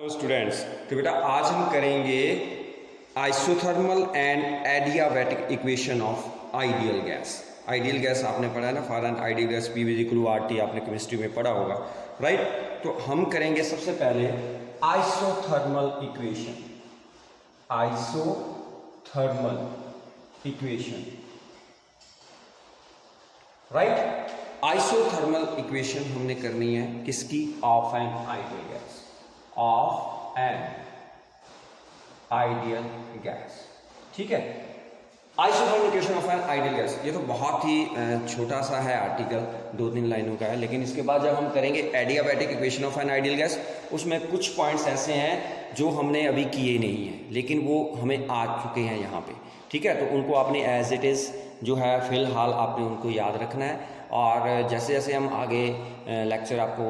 तो स्टूडेंट्स, तो बेटा आज हम करेंगे isothermal and adiabatic equation of ideal gas. Ideal gas आपने पढ़ा है ना, for an ideal gas P = RT आपने केमिस्ट्री में पढ़ा होगा, राइट। तो हम करेंगे सबसे पहले isothermal equation. Isothermal equation, right. Isothermal equation हमने करनी है किसकी? Of an ideal gas, of an ideal gas, ठीक है। Isothermal equation of an ideal gas, ये तो बहुत ही छोटा सा है आर्टिकल, 2-3 लाइनों का है। लेकिन इसके बाद जब हम करेंगे adiabatic equation of an ideal gas, उसमें कुछ पॉइंट्स ऐसे हैं जो हमने अभी किए नहीं हैं, लेकिन वो हमें आ चुके हैं यहाँ पे, ठीक है। तो उनको आपने एज इट इज़ जो है फिलहाल आपने उनको याद रखना है, और जैसे जैसे हम आगे लेक्चर आपको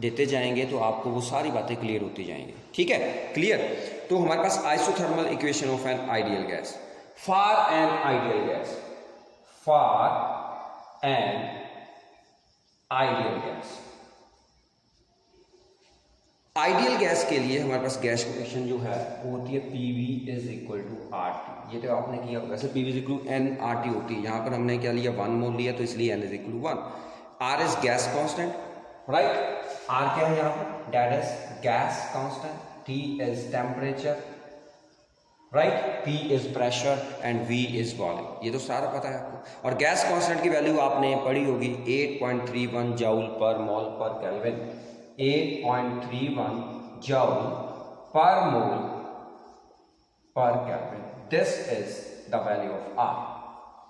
देते जाएंगे तो आपको वो सारी बातें क्लियर होती जाएंगी, ठीक है। क्लियर? तो हमारे पास isothermal equation of an ideal gas, for an ideal gas, for an ideal gas. Ideal gas के लिए हमारे पास गैस इक्वेशन जो है वो होती है PV = RT। ये तो आपने किया, वैसे PV = nRT होती है। यहाँ पर हमने क्या लिया? 1 मोल लिया, तो इसलिए n = 1। R is gas constant, right. R क्या है यहाँ पर? That is gas constant. T is temperature, right. P is pressure and V is volume. ये तो सारा पता है आपको। और गैस कांस्टेंट की वैल्यू आपने पढ़ी होगी 8.31 जूल पर मोल पर kelvin. 8.31 joule per mole per Kelvin. This is the value of R,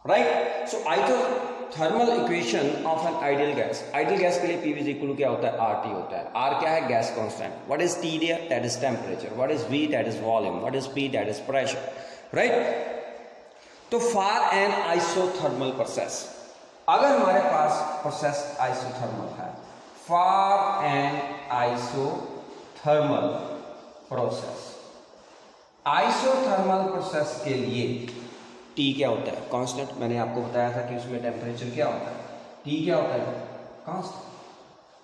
right? So isothermal equation of an ideal gas. Ideal gas के लिए PV = क्या होता है? RT होता है। R क्या है? Gas constant. What is T there? That is temperature. What is V? That is volume. What is P? That is pressure, right? तो for an isothermal process, अगर हमारे पास प्रोसेस आइसोथर्मल है, for an isothermal process, isothermal process के लिए T क्या होता है? Constant. मैंने आपको बताया था कि उसमें टेम्परेचर क्या होता है, T क्या होता है? कांस्टेंट।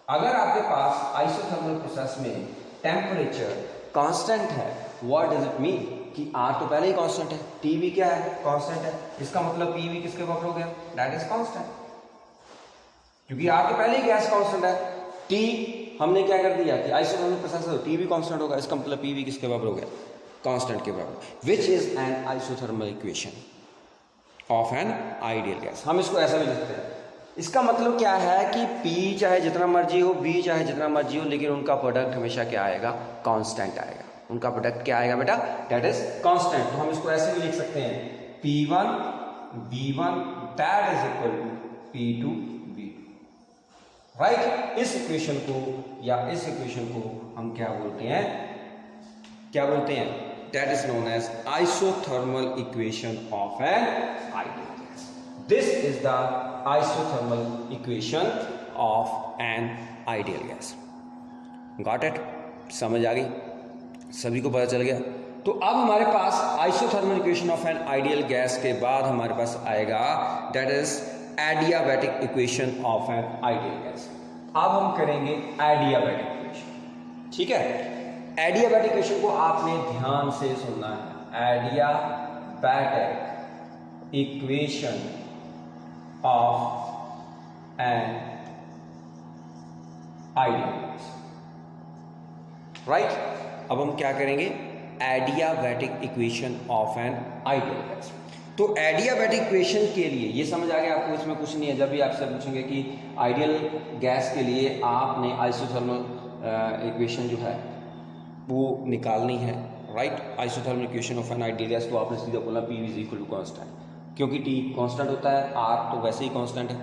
अगर आपके पास आइसोथर्मल प्रोसेस में टेम्परेचर कांस्टेंट है, व्हाट डज इट मीन? कि R तो पहले ही कांस्टेंट है, T भी क्या है? कांस्टेंट है। इसका मतलब PV किसके बराबर हो गया? दैट इज कांस्टेंट, क्योंकि R तो पहले ही गैस कांस्टेंट है। T हमने क्या कर दिया कि आइसोथर्मल प्रोसेस है तो T भी कांस्टेंट होगा, इसका मतलब PV किसके बराबर हो गया? कांस्टेंट के बराबर। Which is an isothermal equation of an ideal gas. हम इसको ऐसा भी लिखते हैं, इसका मतलब क्या है कि P चाहे जितना मर्जी हो, B चाहे जितना मर्जी हो, लेकिन उनका प्रोडक्ट हमेशा क्या आएगा? कांस्टेंट आएगा। उनका प्रोडक्ट क्या आएगा बेटा? That is constant. तो हम इसको ऐसे भी लिख सकते हैं, P1 B1 that is equal to P2 B2, right. इस इक्वेशन को या इस इक्वेशन को हम क्या बोलते हैं? क्या बोलते हैं? That is known as isothermal equation of an ideal gas. This is the isothermal equation of an ideal gas. Got it? समझ आ गई? सभी को पता चल गया? तो अब हमारे पास isothermal equation of an ideal gas के बाद हमारे पास आएगा that is adiabatic equation of an ideal gas. अब हम करेंगे एडियाबैटिक इक्वेशन, ठीक है। एडियाबैटिक इक्वेशन को आपने ध्यान से सुनना है। Adiabatic equation of an ideal gas, right. अब हम क्या करेंगे? Adiabatic equation of an ideal gas. तो एडियाबैटिक इक्वेशन के लिए ये समझ आ गया आपको, इसमें कुछ नहीं है। जब भी आपसे पूछेंगे कि आइडियल गैस के लिए आपने आइसोथर्मल इक्वेशन जो है वो निकालनी है, right. Isothermal equation of an ideal gas, तो आपने सीधा बोला PV = कांस्टेंट, क्योंकि T कांस्टेंट होता है, R तो वैसे ही कांस्टेंट है,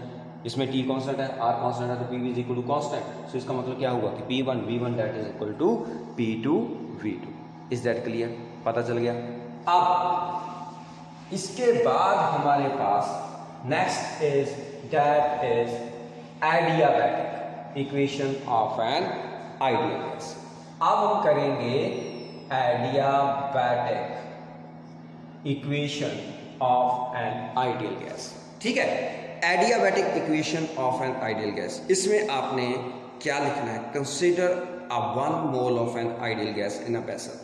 इसमें T कांस्टेंट है, R कांस्टेंट है, तो PV = कांस्टेंट। सो इसका मतलब क्या हुआ कि P1 V1 that is equal to P2 V2। Is that clear? पता चल गया? अब इसके बाद हमारे पास next is that is adiabatic equation of an ideal gas. अब हम करेंगे adiabatic equation of an ideal gas, ठीक है। Adiabatic equation of an ideal gas, इसमें आपने क्या लिखना है? Consider a 1 mole of an ideal gas in a vessel.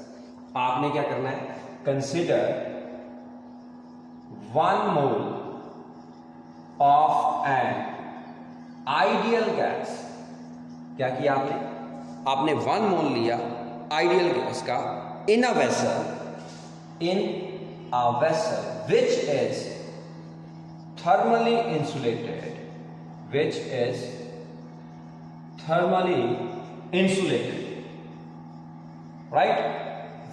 आपने क्या करना है, consider 1 mole of an ideal gas. क्या किया आपने 1 मोल लिया आइडियल गैस का in a vessel which is thermally insulated, right?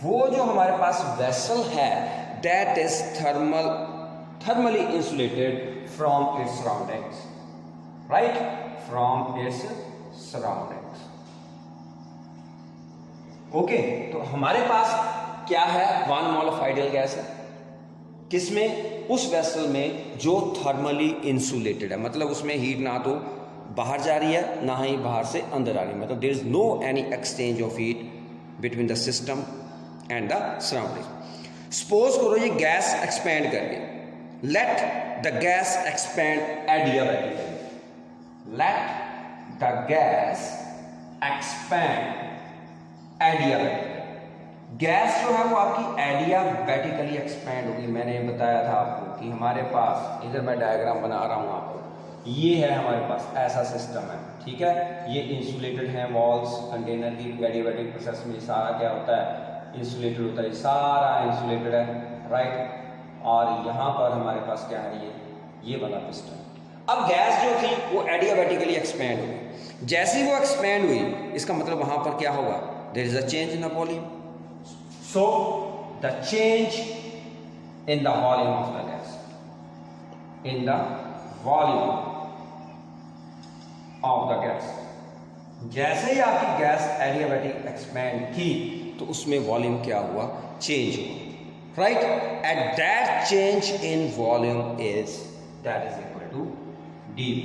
वो जो हमारे पास वेसल है that is thermally insulated from its surroundings, right? From its surroundings. Okay, तो हमारे पास क्या है, 1 मोल ऑफ आइडियल गैस है, किसमें, उस वेसल में जो थर्मली इंसुलेटेड है, मतलब उसमें हीट ना तो बाहर जा रही है ना ही बाहर से अंदर आ रही है, मतलब there is no any exchange of heat between the system and the surrounding. Suppose करो ये गैस एक्सपेंड कर गई, let the gas expand adiabatically, let the gas expand adiabatically. Gas जो है वो आपकी एडियाबैटिकली एक्सपेंड होगी। मैंने बताया था आपको कि हमारे पास, इधर मैं डायग्राम बना रहा हूँ आपको, ये है हमारे पास ऐसा सिस्टम है, ठीक है, ये इंसुलेटेड है वॉल्स कंटेनर की, एडियाबैटिक प्रोसेस में सारा क्या होता है, इंसुलेटेड होता है, सारा इंसुलेटेड है, राइट। और यहाँ पर हमारे पास क्या है, ये वाला पिस्टन। अब गैस जो थी वो एडियाबैटिकली एक्सपेंड हुई, जैसे ही वो एक्सपेंड हुई इसका मतलब वहां पर क्या होगा, there is a change in the volume. So the change in the volume of the gas, in the volume of the gas, जैसे ही आपकी गैस एडियाबैटिक एक्सपेंड की तो उसमें वॉल्यूम क्या हुआ, चेंज हुआ, right. At that change in volume is that is equal to dV.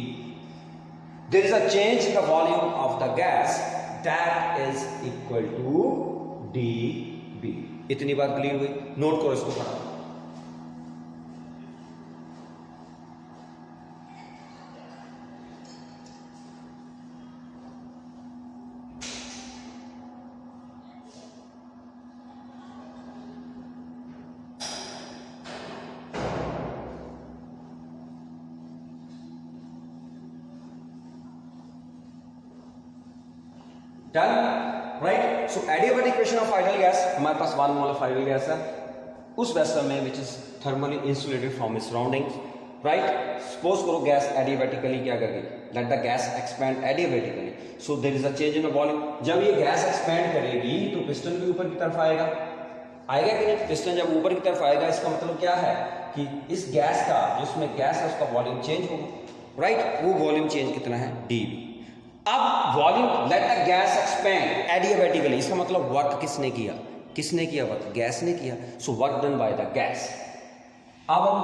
There is a change in the volume of the gas that is equal to dV. इतनी बात clear हुई, note करो इसको पढ़ा। Done, right. So adiabatic equation of ideal gas, हमारे पास 1 mole of ideal gas है उस वेसल में which is thermally insulated from its surroundings, right. Suppose करो गैस एडियाबैटिकली क्या कर गई, let the gas expand adiabatically, so there is a change in the volume. जब ये गैस एक्सपेंड करेगी तो पिस्टन भी ऊपर की तरफ आएगा कि नहीं, पिस्टन जब ऊपर की तरफ आएगा इसका मतलब क्या है कि इस गैस का, जिसमें गैस है उसका वॉल्यूम चेंज होगा, राइट। वो वॉल्यूम चेंज कितना है, dV। अब volume, let the gas expand adiabatically, इसका मतलब वर्क किसने किया वर्क, गैस ने किया, so work done by the gas. अब हम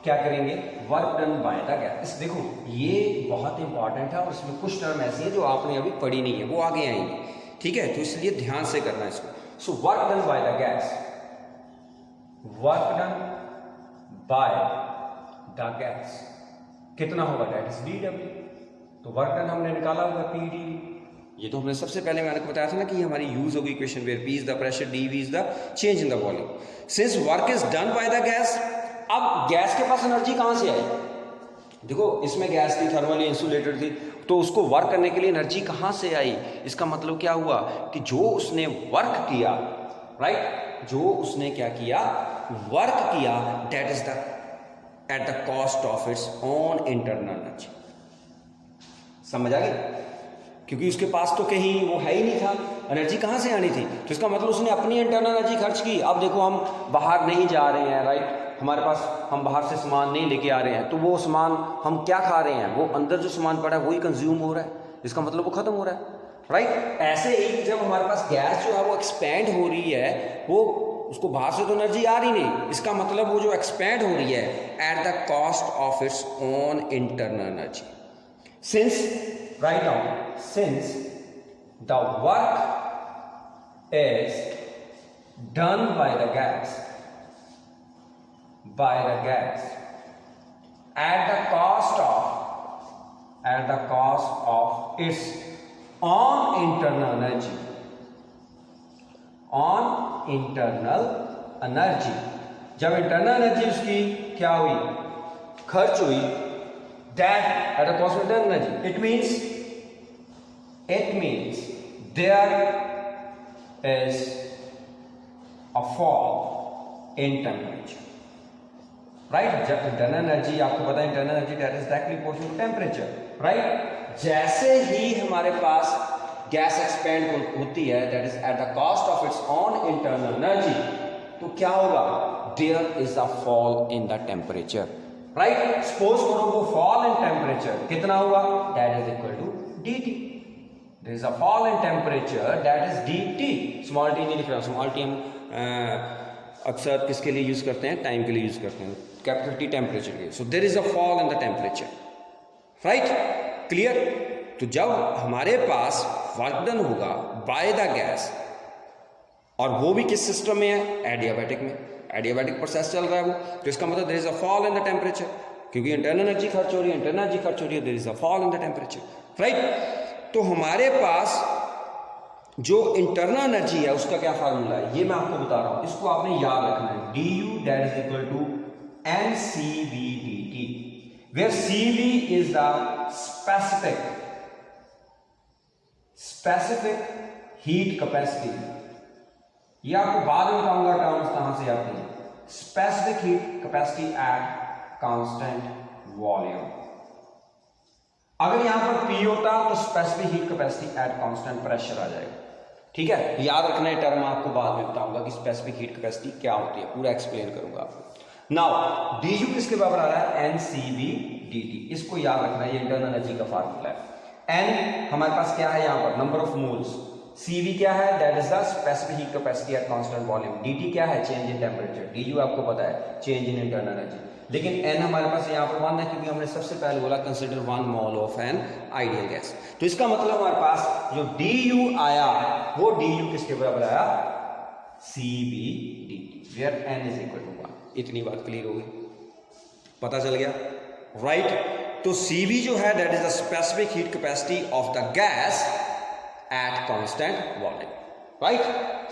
क्या करेंगे, work done by the gas. देखो ये बहुत इंपॉर्टेंट है और इसमें कुछ टर्म ऐसी है जो आपने अभी पढ़ी नहीं है, वो आगे आएंगे, ठीक है, तो इसलिए ध्यान से करना है इसको। सो work done by the gas, work done by the gas कितना होगा, दैट इज dW। तो वर्क डन हमने निकाला होगा PdV। ये तो हमने सबसे पहले मैंने बताया था ना कि हमारी यूज होगी equation where P is the pressure, dV is the change in the volume. Since work is done by the gas, अब गैस के पास एनर्जी कहां से आई, देखो इसमें गैस थी, थर्मली इंसुलेटेड थी, तो उसको वर्क करने के लिए एनर्जी कहां से आई, इसका मतलब क्या हुआ कि जो उसने वर्क किया, राइट, जो उसने क्या किया, वर्क किया, that is the eight the cost of its own internal energy. समझ आ गई, क्योंकि उसके पास तो कहीं वो है ही नहीं था, एनर्जी कहाँ से आनी थी, तो इसका मतलब उसने अपनी इंटरनल एनर्जी खर्च की। अब देखो हम बाहर नहीं जा रहे हैं, राइट, हमारे पास, हम बाहर से सामान नहीं लेके आ रहे हैं, तो वो सामान हम क्या खा रहे हैं, वो अंदर जो सामान पड़ा है वही कंज्यूम हो रहा है, इसका मतलब वो खत्म हो रहा है, राइट। ऐसे ही जब हमारे पास गैस जो है वो एक्सपेंड हो रही है, वो उसको बाहर से तो एनर्जी आ रही नहीं, इसका मतलब वो जो एक्सपेंड हो रही है eight the cost of its own internal energy. Since, write down, since the work is done by the gas at the cost of its own internal energy, own internal energy. जब internal energy उसकी क्या हुई, खर्च हुई, that at the cost of internal energy, it means there is a fall in temperature, right. जब internal energy, आपको पता है internal energy that is directly proportional to temperature, right. जैसे ही हमारे पास गैस एक्सपेंड होती है that is at the cost of its own internal energy, तो क्या होगा, there is a fall in the temperature, right. Suppose करो वो फॉल इन टेम्परेचर कितना हुआ, that is equal to dt। There is a fall in temperature that is dt। Small T नहीं लिख रहा, स्मॉल टी हम अक्सर किसके लिए यूज करते हैं, टाइम के लिए यूज करते हैं, कैपिटल टी टेम्परेचर के। So there is a fall in the temperature, right, clear. तो जब हमारे पास वर्क डन होगा बाय द गैस, और वो भी किस सिस्टम में है, एडियाबैटिक में, एडियाबैटिक प्रोसेस चल रहा है वो, तो इसका मतलब there is a fall in the temperature, क्योंकि इंटरनल एनर्जी खर्च हो रही है, इंटरनल एनर्जी खर्च हो रही है, there is a fall in the temperature, right. तो हमारे पास जो इंटरनल एनर्जी है उसका क्या फार्मूला है, ये मैं आपको बता रहा हूं, इसको आपने याद रखना है, du that is equal to ncv dt, where cv is the specific heat capacity। ये आपको बाद में बताऊंगा टर्म्स कहां से आती है, specific heat capacity at constant volume. अगर यहां पर P होता तो specific heat capacity at constant pressure आ जाएगा, ठीक है। याद रखना है टर्म, आपको बाद में बताऊंगा कि स्पेसिफिक हीट कैपेसिटी क्या होती है, पूरा एक्सप्लेन करूंगा आपको। नाउ du किसके बराबर आ रहा है, ncv dt, इसको याद रखना है, ये इंटरनल एनर्जी का फार्मूला है। n हमारे पास क्या है यहां पर, नंबर ऑफ मोल्स, cv क्या है, that is the specific heat capacity at constant volume, dt क्या है, चेंज इन टेम्परेचर, du आपको पता है चेंज इन इंटरनल एनर्जी। लेकिन n हमारे पास यहाँ पर 1 है, क्योंकि हमने सबसे पहले बोला consider 1 mole of an ideal gas, तो इसका मतलब हमारे पास जो du आया वो du किसके बराबर आया, cv dt, where n is equal to 1। इतनी बात क्लियर हो गई, पता चल गया, राइट। तो cv जो है that is the specific heat capacity of the gas at constant volume, right,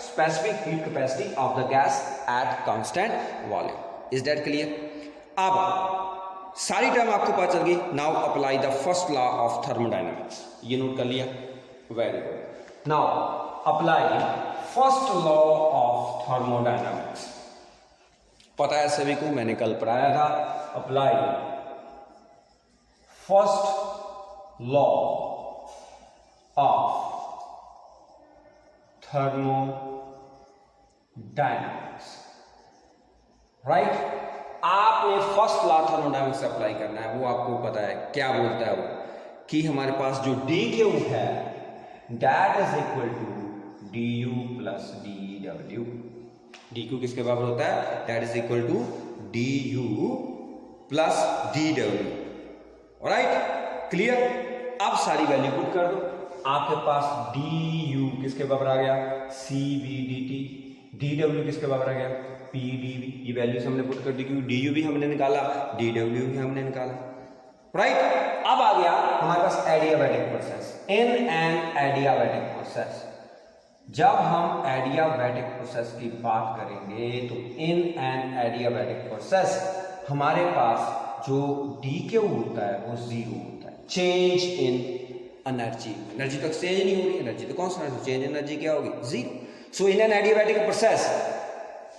specific heat capacity of the gas at constant volume, is that clear. अब सारी टर्म आपको पता चल गई। Now apply the first law of thermodynamics, ये note कर लिया, very good. Now apply first law of thermodynamics, पता है सभी को, मैंने कल पढ़ाया था। Apply first law of thermodynamics, right. आपने फर्स्ट लॉ थर्मोडायनामिक्स अप्लाई करना है, वो आपको पता है क्या बोलता है वो, कि हमारे पास जो dQ है that is equal to du plus dW। dQ किसके बराबर होता है, that is equal to du plus dW, right, clear. अब सारी वैल्यू पुट कर दो, आपके पास du किसके बराबर आ गया, cv dt, dW किसके बराबर आ गया, PdV, ये वैल्यूज हमने पुट कर दी, क्योंकि du भी हमने निकाला, dW भी हमने निकाला, राइट। अब आ गया हमारे पास adiabatic process, in an adiabatic process. जब हम एडियाबैटिक प्रोसेस की बात करेंगे तो इन एन एडियाबैटिक प्रोसेस हमारे पास जो dQ होता है वो 0 होता है, चेंज इन एनर्जी, एनर्जी तो एक्सचेंज नहीं हो रही, एनर्जी तो कांस्टेंट, चेंज इन एनर्जी क्या होगी, 0। So in an adiabatic process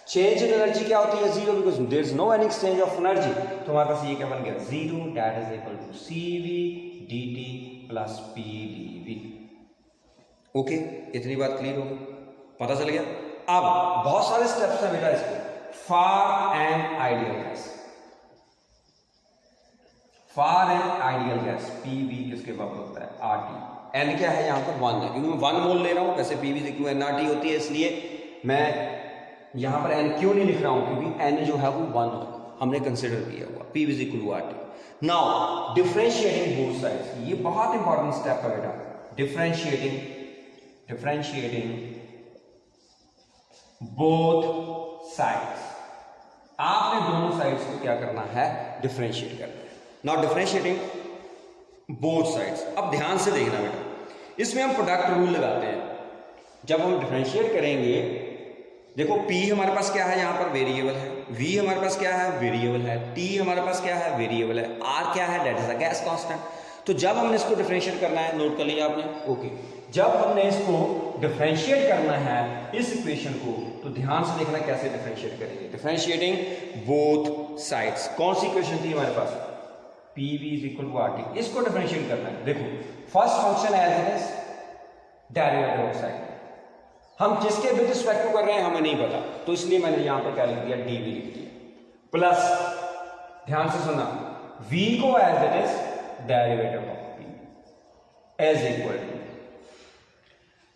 change in energy क्या होती है, 0, because there is no any exchange of energy. तो हमारे पास ये क्या बन गया, 0 that is equal to cv dt plus pdv। Okay, इतनी बात क्लियर होगी, पता चल गया। अब बहुत सारे स्टेप्स हैं बेटा इसके, for an ideal gas, for an ideal gas pv किसके बराबर होता है, RT। n क्या है यहाँ पर 1 है, क्योंकि मैं 1 मोल ले रहा हूँ, वैसे pv से क्यों nRT होती है, इसलिए मैं यहां पर n क्यों नहीं लिख रहा हूं, क्योंकि n जो है वो 1 हमने कंसिडर किया हुआ, p is equal to RT। Now differentiating both sides, ये बहुत इंपॉर्टेंट स्टेप है बेटा, डिफरेंशिएटिंग बोथ साइड्स। आपने दोनों साइड्स को क्या करना है, डिफरेंशिएट करना है। नाउ डिफरेंशिएटिंग बोथ साइड्स, अब ध्यान से देखना बेटा, इसमें हम प्रोडक्ट रूल लगाते हैं। जब हम डिफरेंशिएट करेंगे, देखो P हमारे पास क्या है, यहाँ पर वेरिएबल है, V हमारे पास क्या है, वेरिएबल है, T हमारे पास क्या है, वेरिएबल है, R क्या है, that is a gas constant. तो जब हमने इसको डिफरेंशिएट करना है, नोट कर लिया आपने, ओके। जब हमने इसको डिफरेंशिएट करना है इस इक्वेशन को, तो ध्यान से देखना कैसे डिफरेंशिएट करेंगे। Differentiating both sides. कौन सी इक्वेशन थी हमारे पास, PV is equal to RT। इसको डिफरेंशिएट करना है। देखो first function as it is derivative of side, हम किसके विद रिस्पेक्ट टू कर रहे हैं हमें नहीं पता, तो इसलिए मैंने यहां पर क्या लिख दिया, dv लिख दिया, प्लस ध्यान से सुनना, v को as it is derivative of p as equal to.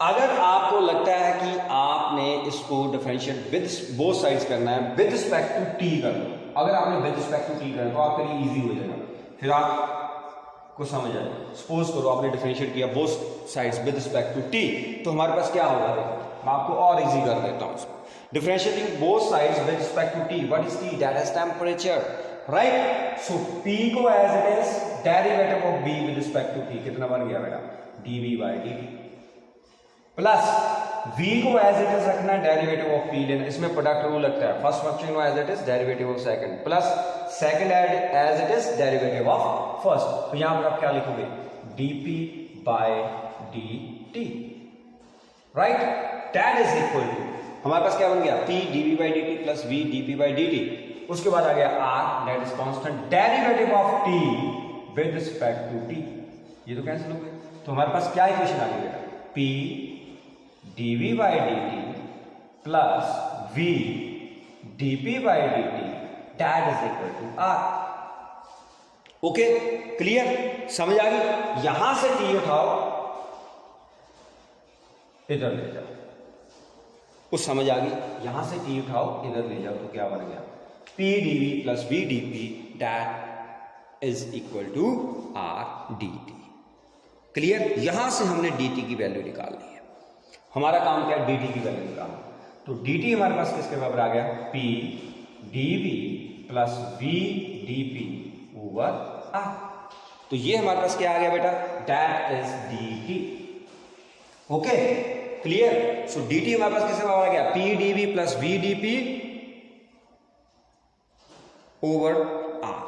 अगर आपको लगता है कि आपने इसको डिफरेंशिएट विद बोथ साइड्स करना है, विद रिस्पेक्ट टू t कर लो। अगर आपने विद रिस्पेक्ट टू t करना तो आपके लिए इजी हो जाएगा, फिर आपको समझ आएगा। सपोज करो आपने डिफरेंशिएट किया both sides with respect to t, तो हमारे पास क्या होगा, मैं आपको और इजी कर देता हूं इसको। Differentiating both sides with respect to t, what is t, that is temperature, right. So p को as it is derivative of b with respect to t, कितना बन गया बेटा, dv by dt, plus v को as it is रखना है, derivative of p लेना, इसमें प्रोडक्ट रूल लगता है, फर्स्ट फंक्शन को as it is derivative of second, plus second as it is derivative of first. तो यहां पर आप क्या लिखोगे, dp by dt, right, that is equal to, हमारे पास क्या बन गया, p dv by dt plus v dp by dt, उसके बाद आ गया r, that is constant, derivative of t with respect to t, ये तो कैंसिल हो गया। तो हमारे पास क्या इक्वेशन आ गई बेटा, p dv by dt plus v dp by dt that is equal to r। Okay, clear, समझ आ गई। यहां से t उठाओ, इधर ले जाओ, उस समझ आ गई। यहां से t उठाओ, इधर ले जाओ, तो क्या बन गया, p dv plus v dp that is equal to r dt। Clear, यहां से हमने dt की वैल्यू निकालनी है। हमारा काम क्या है, dt की वैल्यू निकालना। तो dt हमारे पास किसके बराबर आ गया, p dv plus v dp over r। तो ये हमारे पास क्या आ गया बेटा, that is dt। Okay, clear. So dt हमारे पास किसके बराबर आ गया, p dv plus v dp over r।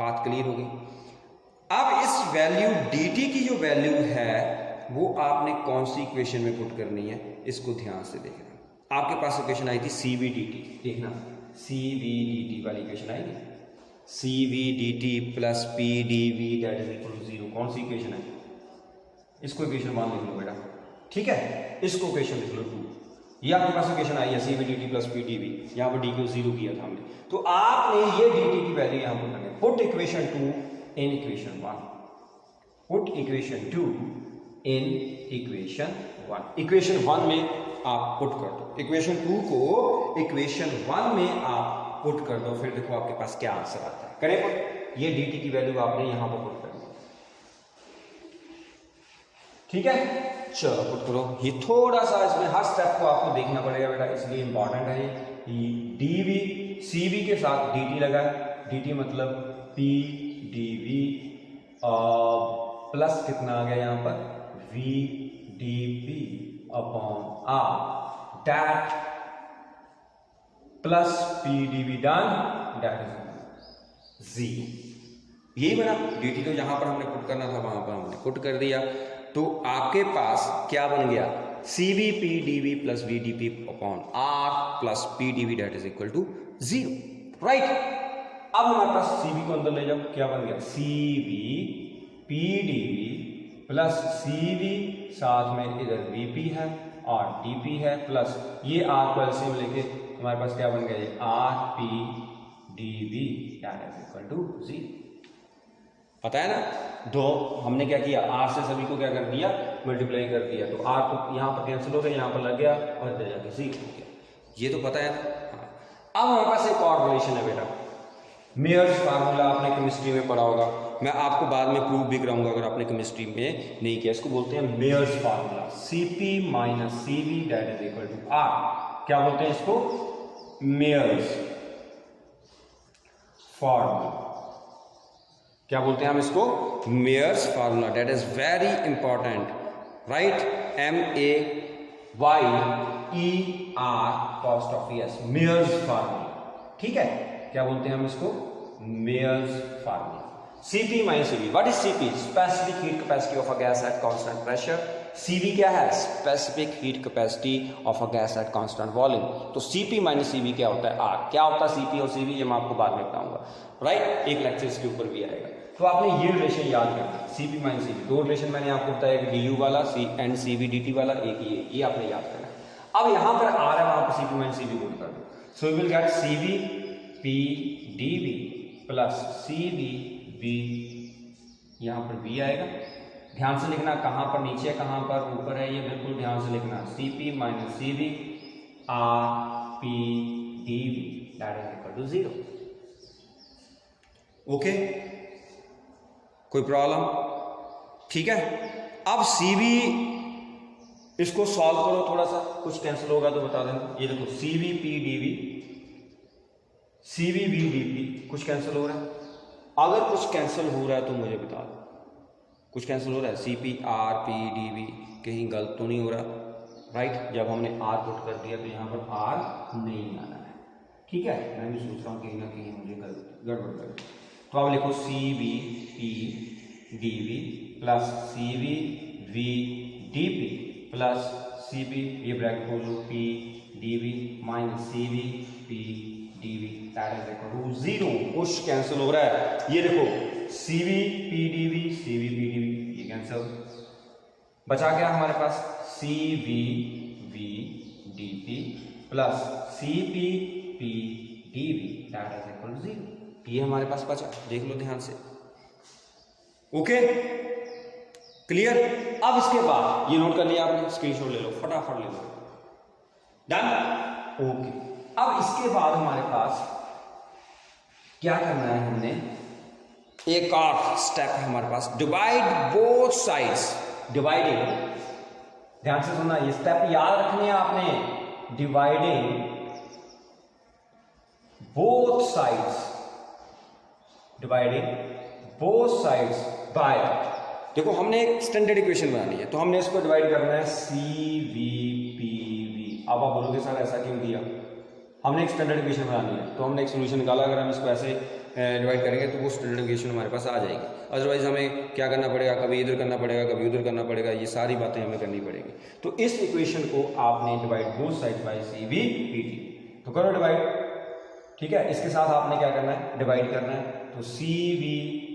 बात क्लियर हो गई। अब इस वैल्यू dt की जो वैल्यू है वो आपने कौन सी इक्वेशन में पुट करनी है, इसको ध्यान से देखना। आपके पास इक्वेशन आई थी cv dt, देखना cv dt वाली इक्वेशन आएगी, cv dt plus p dv that is equal to 0। कौन सी इक्वेशन है, इसको इक्वेशन 1 लिख लो बेटा, ठीक है, इसको इक्वेशन लिख लो 2। ये आपके पास इक्वेशन आई है cv dt plus p dv, यहाँ पर d को 0 किया था हमने, तो आपने ये dt की वैल्यू यहाँ पुट करनी है। Put equation 2 in equation 1, put equation 2 in equation 1। Equation 1 में आप पुट कर दो, इक्वेशन 2 को इक्वेशन 1 में आप पुट कर दो, फिर देखो आपके पास क्या आंसर आता है। करें पुट, ये dt की वैल्यू आपने यहां पर पुट करनी है, ठीक है। चलो पुट करो। ये थोड़ा सा इसमें हर स्टेप को आपको देखना पड़ेगा बेटा, इसलिए इंपॉर्टेंट है ये। dv cv के साथ dt लगा, dt मतलब p dv प्लस कितना आ गया यहाँ पर, v dp upon r, that plus p dv done, that is 0। यही बना dt, तो यहां पर हमने पुट करना था, वहां पर हमने पुट कर दिया। तो आपके पास क्या बन गया, cv p dv plus v dp upon r plus p dv that is equal to 0, right. अब हमारे पास cv को अंदर ले जाओ, क्या बन गया, cv p dv plus cv साथ में इधर vp है और dp है, प्लस ये r को एलसीएम लेके हमारे पास क्या बन गया, ये rp dv that is equal to 0। पता है ना, दो हमने क्या किया, r से सभी को क्या कर दिया, मल्टीप्लाई कर दिया, तो r तो यहाँ पर कैंसिल हो गया, यहाँ पर लग गया और इधर जाके 0 हो गया, ये तो पता है ना। अब हमारे पास एक और रिलेशन है बेटा, मेयर्स फार्मूला आपने केमिस्ट्री में पढ़ा होगा, मैं आपको बाद में प्रूव भी कराऊंगा अगर आपने केमिस्ट्री में नहीं किया। इसको बोलते हैं Mayer's formula, Cp minus Cv that is equal to R। क्या बोलते हैं इसको, मेयर्स फार्मूला, क्या बोलते हैं हम इसको? Mayer's formula. That is very important, right? MEYER cost of S, Mayer's formula. ठीक है, क्या बोलते हैं हम इसको? Mayer's formula. Cp minus Cv, what is Cp? Specific heat capacity of a gas at constant pressure. Cv क्या है? Specific heat capacity of a gas at constant volume. तो Cp माइनस Cv क्या होता है? R। क्या होता है Cp और Cv, ये मैं आपको बाद में बताऊंगा, राइट? एक लेक्चर इसके ऊपर भी आएगा। तो आपने ये रिलेशन याद करना, Cp माइनस Cv। दो रिलेशन मैंने आपको बताया, एक du वाला एंड Cv dt वाला, एक ये आपने याद करना। अब यहां पर R है, वहां पर Cp माइनस Cv पुट कर दो। So we will get Cv P dV plus Cv V, यहां पर V आएगा। ध्यान से लिखना, कहां पर नीचे है कहां पर ऊपर है, ये बिल्कुल ध्यान से लिखना। Cp minus Cv R P dV that is equal to 0। Okay, कोई प्रॉब्लम? ठीक है। अब Cv इसको सॉल्व करो, थोड़ा सा कुछ कैंसिल होगा तो बता देना। ये देखो Cv P dV, Cv V dP, कुछ कैंसिल हो रहा है? अगर कुछ कैंसिल हो रहा है तो मुझे बता दो, कुछ कैंसिल हो रहा है? Cp R P dV कहीं गलत तो नहीं हो रहा, राइट? जब हमने R पुट कर दिया तो यहाँ पर R नहीं आना है, ठीक है? मैं भी सोच रहा हूँ कहीं ना कहीं मुझे गड़बड़ कर। तो आप लिखो Cv P dV plus Cv V dP plus Cp, ये ब्रैकेट खोल लो, P dV minus Cv P dV that is equal to 0। कुछ कैंसिल हो रहा है, ये देखो Cv P dV, Cv P dV, ये कैंसिल। बचा क्या हमारे पास? Cv V dP plus Cp P dV that is equal to 0। ये हमारे पास बचा, देख लो ध्यान से। Okay, clear? अब इसके बाद ये नोट कर लिया आपने, स्क्रीनशॉट ले लो, फटाफट ले लो। डन? ओके। अब इसके बाद हमारे पास क्या करना है? हमने एक और स्टेप है हमारे पास, डिवाइड बोथ साइड्स। डिवाइडिंग, ध्यान से सुनना, ये स्टेप याद रखने हैं आपने। Dividing both sides, dividing both sides by, देखो हमने एक स्टैंडर्ड इक्वेशन बनानी है, तो हमने इसको डिवाइड करना है CVPV। अब आप बोलोगे सर ऐसा क्यों किया? हमने एक स्टैंडर्ड इक्वेशन बनानी है, तो हमने एक सोल्यूशन निकाला। अगर हम इसको ऐसे डिवाइड करेंगे तो वो स्टैंडर्ड इक्वेशन हमारे पास आ जाएगी। अदरवाइज हमें क्या करना पड़ेगा? कभी इधर करना पड़ेगा, कभी उधर करना पड़ेगा, ये सारी बातें हमें करनी पड़ेगी। तो इस इक्वेशन को आपने divide both side by CVPT, तो करो डिवाइड। ठीक है, इसके साथ आपने क्या करना है? डिवाइड करना है। तो CVVdP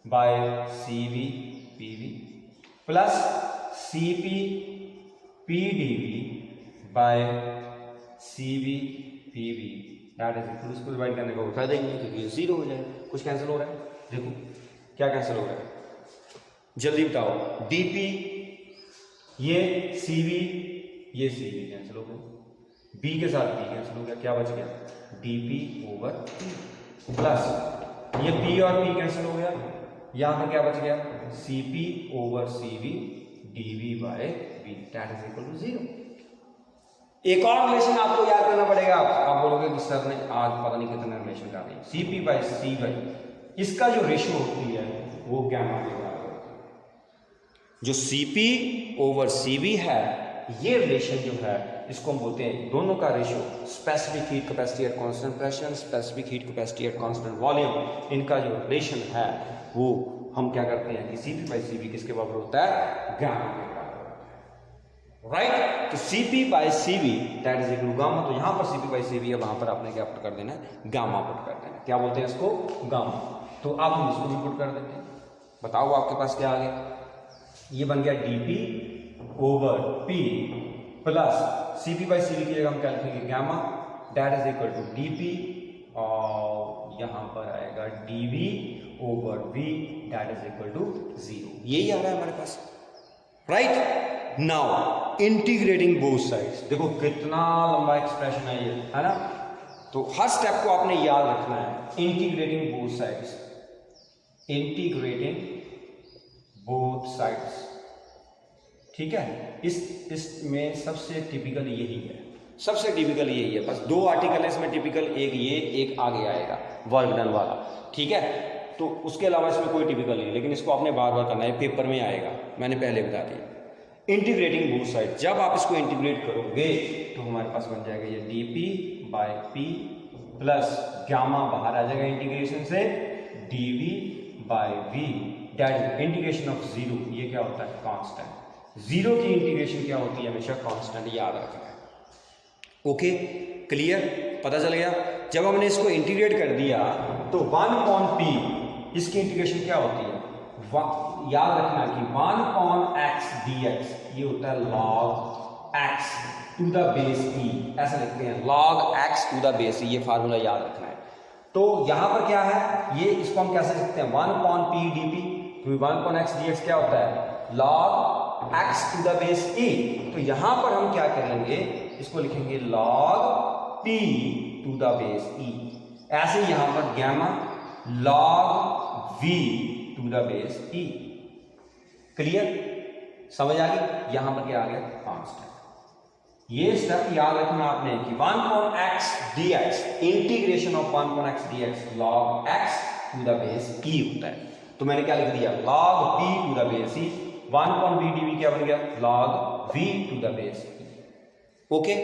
by CVPV plus CPPdV by CVPV that is equal, इसको डिवाइड करने का उठा देंगे क्योंकि ये 0 हो जाएगा। कुछ कैंसिल हो रहा है? देखो क्या कैंसिल हो रहा है, जल्दी बताओ। DP, ये CV, ये CV कैंसिल हो गया, B के साथ B कैंसिल हो गया, क्या बच गया? DP ओवर P प्लस ये P और P कैंसिल हो गया, यहां पे क्या बच गया? CP over CV dV by V that is equal to 0। एक और रिलेशन आपको याद करना पड़ेगा। आप बोलोगे कि सर ने आज पता नहीं कितने रिलेशन कर दिए। CP बाय CV, इसका जो रेशियो होती है वो गैमा के बराबर होती है। जो CP ओवर CV है, ये रिलेशन जो है इसको हम बोलते हैं, दोनों का ratio specific heat capacity at constant pressure, specific heat capacity at constant volume, इनका जो रिलेशन है वो हम क्या करते हैं कि CP बाय CV किसके बराबर होता है? गामा के बराबर होता है, राइट? तो CP by CV that is equal to gamma. तो यहां पर CP बाय CV है, वहां पर आपने क्या पुट कर देना है? गामा पुट कर देना है। क्या बोलते हैं इसको? गामा। तो अब हम इसको भी पुट कर देते हैं। बताओ आपके पास क्या आ गया? ये बन गया DP over P plus CP by CV की जगह हम क्या लिखेंगे? Gamma that is equal to DP और यहां पर आएगा DV over V that is equal to 0। यही आ रहा है हमारे पास, right? Now integrating both sides, देखो कितना लंबा एक्सप्रेशन है ये, है ना? तो हर स्टेप को आपने याद रखना है। Integrating both sides, integrating both sides, ठीक है? इसमें सबसे टिपिकल यही है, सबसे टिपिकल यही है। बस दो आर्टिकल है इसमें टिपिकल, एक ये, एक आगे आएगा। वर्क डन वाला, ठीक है। तो उसके अलावा इसमें कोई टिपिकल नहीं है, लेकिन इसको आपने बार बार करना है, पेपर में आएगा, मैंने पहले बता दिया। इंटीग्रेटिंग बोथ साइड, जब आप इसको इंटीग्रेट करोगे तो हमारे पास बन जाएगा ये dp by p plus gamma बाहर आ जाएगा इंटीग्रेशन से dv by v, that integration of zero, ये क्या होता है कांस्टेंट। जीरो की इंटीग्रेशन क्या होती है, हमेशा कांस्टेंट याद रखना है। ओके क्लियर, पता चल गया। जब हमने इसको इंटीग्रेट कर दिया तो 1/p इसकी इंटीग्रेशन क्या होती है, याद रखना कि 1/x dx ये होता है log x to the base e, ऐसा लिखते हैं log x to the base e, ये फार्मूला याद रखना है। तो यहां पर क्या है, ये इसको हम कैसे लिखते हैं 1/p dp, तो 1/x dx क्या होता है log x to the base e। तो यहां पर हम क्या करेंगे, इसको लिखेंगे log p to the base e। ऐसे यहां पर gamma log v to the base e। Clear, समझ आ गई। यहां पर क्या आ गया कांस्टेंट। ये स्टेप याद रखना आपने कि 1/x dx integration of 1/x dx log x to the base e होता है। तो मैंने क्या लिख दिया log p to the base e, 1/v dv क्या बन गया log v to the base e। Okay,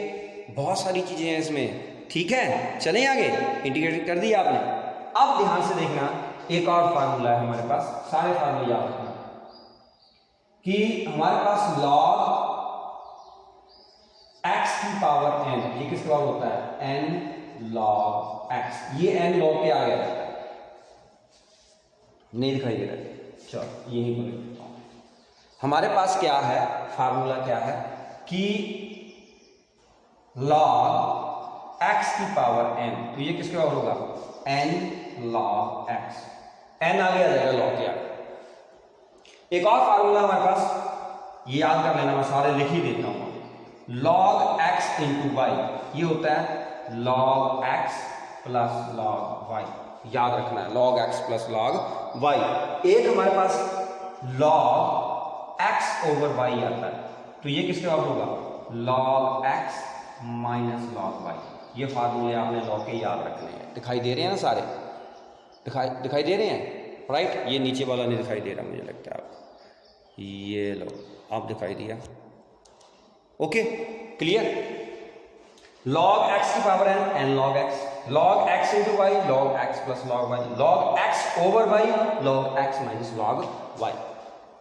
बहुत सारी चीजें हैं इसमें, ठीक है। चलें आगे, इंटीग्रेट कर दिया आपने। अब ध्यान से देखना, एक और फार्मूला है हमारे पास, सारे फार्मूले याद रखना कि हमारे पास log x की पावर n, ये किसके बराबर होता है n log x, ये n log के आ गया, नहीं दिखाई दे रहा है, चलो यही को लिख देता हूं। हमारे पास क्या है फार्मूला, क्या है कि log x की पावर n, तो ये किसके बराबर होगा n log x, n आगे आ जाएगा log के आगे। एक और फार्मूला हमारे पास, ये याद कर लेना, मैं सारे लिख ही देता हूं, log x इंटू वाई, ये होता है log x plus log y, याद रखना है log x plus log y। एक हमारे पास log x ओवर y आता है, तो ये किसके बराबर होगा log x minus log y। ये फार्मूले आपने log के याद रखने हैं। दिखाई दे रहे हैं ना सारे, दिखाई दे रहे हैं, राइट। ये नीचे वाला नहीं दिखाई दे रहा मुझे लगता है आपको, ये लो आप दिखाई दिया। ओके क्लियर, log x की power n log x, log x into y log x plus log y, log x over y log x minus log y।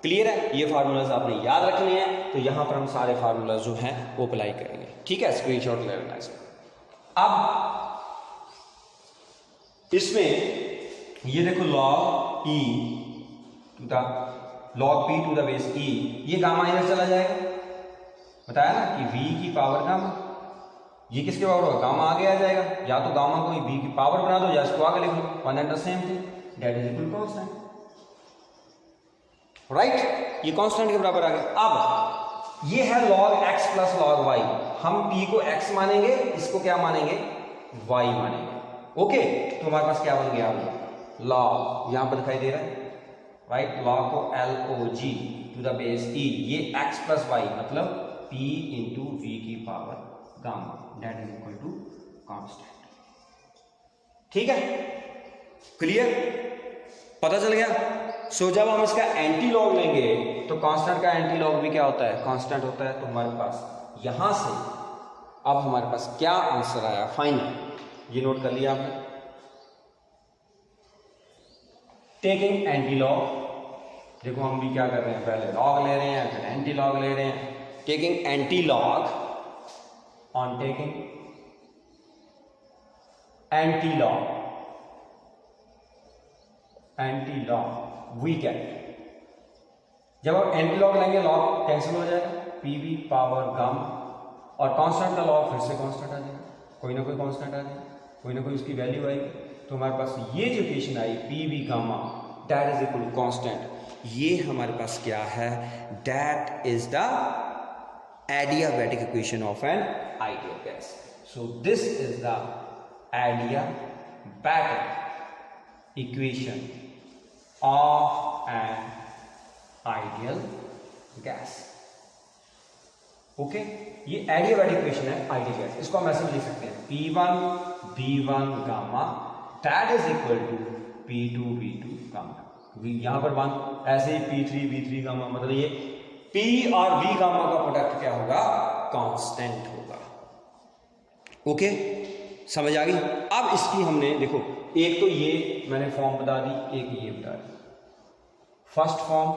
Clear है, ये फार्मूलाज आपने याद रखने हैं। तो यहां पर हम सारे फार्मूलाज जो हैं वो अप्लाई करेंगे, ठीक है। स्क्रीनशॉट ले लेना इसमें। अब इसमें ये देखो log e to the log p to the base e, ये गामा इधर चला जाएगा, बताया ना कि v की पावर गामा, ये किसके पावर होगा गामा आगे आ जाएगा, या तो गामा को v की पावर बना दो या इसको आगे लिख लो, one and the same thing, that is equal constant, right. ये कांस्टेंट के बराबर आ गया। अब ये है log x plus log y, हम p को x मानेंगे, इसको क्या मानेंगे y मानेंगे। ओके, तो हमारे पास क्या बन गया log, यहां पर दिखाई दे रहा है राइट, log को log to the base e, ये x प्लस y मतलब p इंटू v की power gamma, that is equal to constant. ठीक है, क्लियर, पता चल गया। सो जब हम इसका एंटी लॉग लेंगे तो कांस्टेंट का एंटी लॉग भी क्या होता है कांस्टेंट होता है। तो हमारे पास यहां से अब हमारे पास क्या आंसर आया फाइनल, ये नोट कर लिया आपने। टेकिंग एंटी लॉग, देखो हम भी क्या कर रहे हैं, पहले लॉग ले रहे हैं फिर एंटी लॉग ले रहे हैं। Taking anti log, on taking anti log, anti log we get, जब आप एंटी लॉग लेंगे लॉग कैंसिल हो जाएगा, पी वी पावर गम, और कांस्टेंट का लॉग फिर से कांस्टेंट आ जाएगा, कोई ना कोई कांस्टेंट आ जाएगा, कोई ना कोई उसकी वैल्यू आएगी। तो हमारे पास ये जो इक्वेशन आई P V gamma that is equal to constant, ये हमारे पास क्या है, that is the adiabatic equation of an ideal gas. So this is the adiabatic equation of an ideal gas. Okay, ये एडियाबैटिक इक्वेशन है ideal gas. इसको हम ऐसे भी लिख सकते हैं P1 B1 gamma that is equal to P2 V2 gamma. यहाँ पर वन ऐसे ही P3 V3 गामा, मतलब ये P और V गामा का प्रोडक्ट क्या होगा, कांस्टेंट होगा। ओके, समझ आ गई। अब इसकी हमने देखो, एक तो ये मैंने फॉर्म बता दी, एक ये बता दी, first form,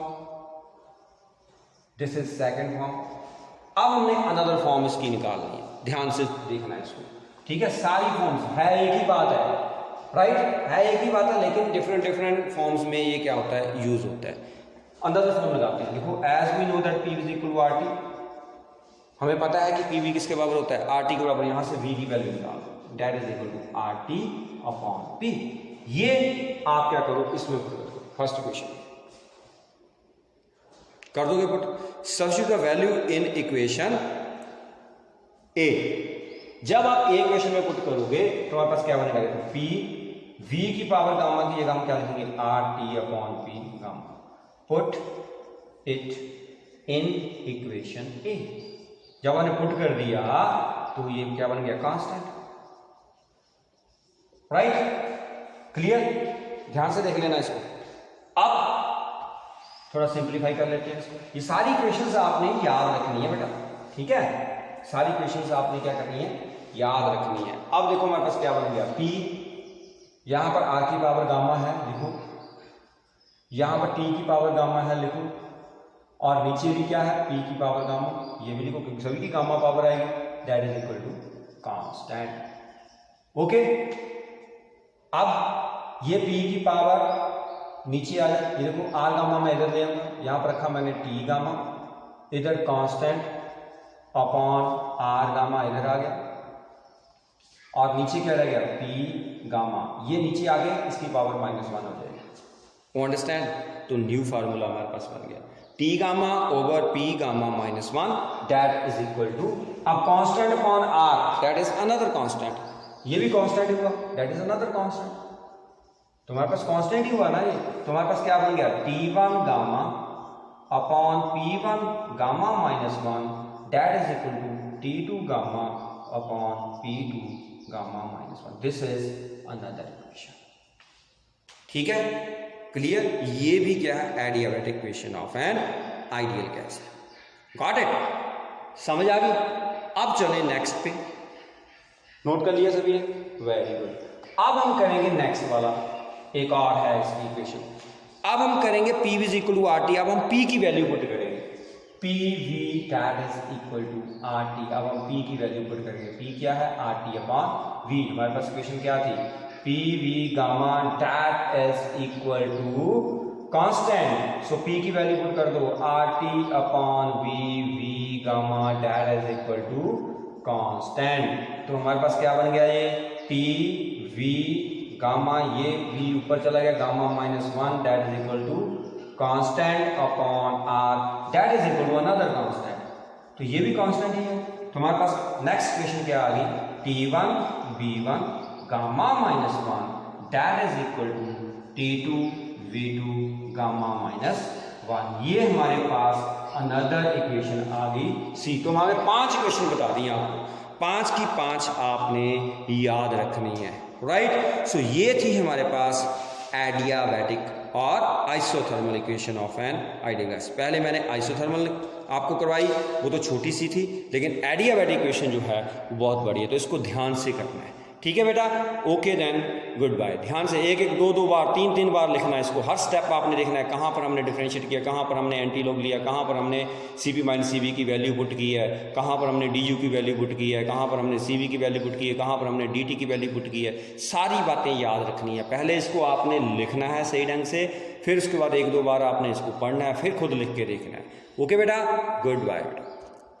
this is second form. अब हमने अनदर फॉर्म इसकी निकालनी है, ध्यान से देखना है इसको, ठीक है। सारी फॉर्म्स है एक ही बात है, राइट, है एक ही बात है, लेकिन डिफरेंट डिफरेंट फॉर्म्स में ये क्या होता है, यूज होता है। अनदर फॉर्म लगाते हैं, देखो as we know that P is equal to RT, हमें पता है कि PV किसके बराबर होता है, RT के बराबर। यहां से V की वैल्यू निकाल दो, that is equal to RT upon P। ये आप क्या करो, इसमें पुट करो, फर्स्ट इक्वेशन कर दोगे put, substitute the value in equation A। जब आप A इक्वेशन में पुट करोगे तो हमारे पास क्या बनेगा, देखो P V की पावर गामा की जगह हम क्या लिखेंगे, RT upon P gamma. Put it in equation A। जब हमने पुट कर दिया तो ये क्या बन गया, कांस्टेंट, राइट, क्लियर। ध्यान से देख लेना इसको। अब थोड़ा सिंप्लीफाई कर लेते हैं इसको। ये सारी इक्वेशंस आपने याद रखनी है बेटा, ठीक है, सारी इक्वेशंस आपने क्या करनी है, याद रखनी है। अब देखो हमारे पास क्या बन गया, P, यहां पर R की पावर गामा है लिखो, यहां पर T की पावर गामा है लिखो, और नीचे भी क्या है, P की पावर गामा, ये भी लिखो क्योंकि सभी की गामा पावर आएगी, that is equal to constant. Okay, अब ये P की पावर नीचे आ जाए, ये देखो R गामा मैं इधर ले आऊंगा, यहां पर रखा मैंने T गामा, इधर कांस्टेंट अपॉन R गामा इधर आ गया, और नीचे क्या रह गया, P गामा, ये नीचे आ गया, इसकी पावर -1 हो जाएगी। अंडरस्टैंड, तो न्यू फार्मूला हमारे पास बन गया, T gamma over P gamma -1 that is equal to, अब constant upon R that is another constant, ये भी कांस्टेंट ही हुआ, दैट इज अनदर कांस्टेंट, तो हमारे पास कांस्टेंट ही हुआ ना ये, तो हमारे पास क्या बन गया, T1 gamma upon P1 gamma -1 that is equal to T2 gamma upon P2 gamma -1। This is another equation, ठीक है, क्लियर। ये भी क्या है, adiabatic equation of an ideal gas है। गॉट इट, समझ आ गई। अब चले नेक्स्ट पे, नोट कर लिया सभी ने, वेरी गुड। अब हम करेंगे नेक्स्ट वाला, एक और है इसकी इक्वेशन। अब हम करेंगे P is equal to RT, अब हम P की वैल्यू पुट करेंगे, PV that is equal to RT। अब हम P की वैल्यू पुट करेंगे, P क्या है, RT अपॉन V। हमारे पास इक्वेशन क्या थी, PV gamma that is equal to constant, so P की वैल्यू पुट कर दो, RT upon V gamma that is equal to constant. तो हमारे पास क्या बन गया, ये PV गामा, ये V ऊपर चला गया, gamma -1 that is equal to constant upon R that is equal to another constant, तो ये भी कांस्टेंट ही है। तो हमारे पास नेक्स्ट इक्वेशन क्या आ गई, T1 V1 gamma -1 that is equal to T2 V2 gamma -1। ये हमारे पास अनदर इक्वेशन आ गई सी। तो हमारे 5 इक्वेशन बता दी आपको, 5 की 5 आपने याद रखनी है, राइट। सो ये थी हमारे पास एडियाबैटिक और isothermal equation of an ideal gas. पहले मैंने आइसोथर्मल आपको करवाई, वो तो छोटी सी थी, लेकिन एडियाबैटिक इक्वेशन जो है वो बहुत बड़ी है, तो इसको ध्यान से करना है, ठीक है बेटा। Okay then, goodbye. ध्यान से एक एक दो बार 3 बार लिखना है इसको, हर स्टेप आपने देखना है, कहाँ पर हमने डिफरेंशिएट किया, कहाँ पर हमने एंटी लॉग लिया, कहाँ पर हमने CP - CB की वैल्यू पुट की है, कहाँ पर हमने DU की वैल्यू पुट की है, कहाँ पर हमने CV की वैल्यू पुट की है, कहाँ पर हमने DT की वैल्यू पुट की है, सारी बातें याद रखनी है। पहले इसको आपने लिखना है सही ढंग से, फिर उसके बाद 1-2 बार आपने इसको पढ़ना है, फिर खुद लिख के देखना है। ओके बेटा, गुड बाय बेटा।